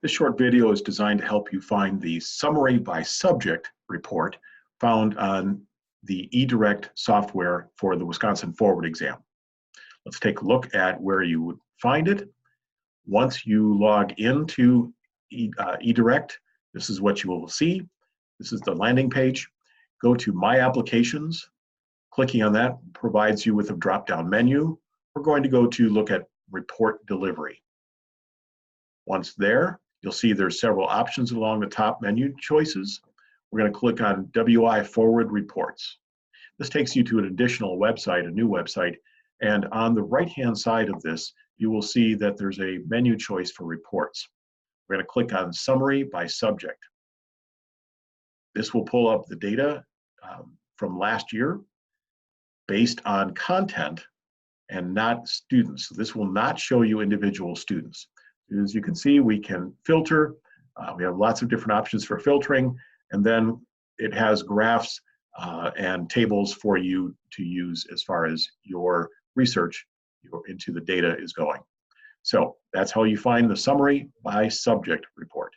This short video is designed to help you find the summary by subject report found on the eDirect software for the Wisconsin Forward exam. Let's take a look at where you would find it. Once you log into eDirect, this is what you will see. This is the landing page. Go to My Applications. Clicking on that provides you with a drop-down menu. We're going to go to look at Report Delivery. Once there, you'll see there's several options along the top menu choices. We're going to click on WI Forward Reports. This takes you to an additional website, a new website, and on the right-hand side of this, you will see that there's a menu choice for reports. We're going to click on Summary by Subject. This will pull up the data from last year based on content and not students. So this will not show you individual students. As you can see, we can filter. We have lots of different options for filtering, and then it has graphs and tables for you to use as far as your research into the data is going. So that's how you find the summary by subject report.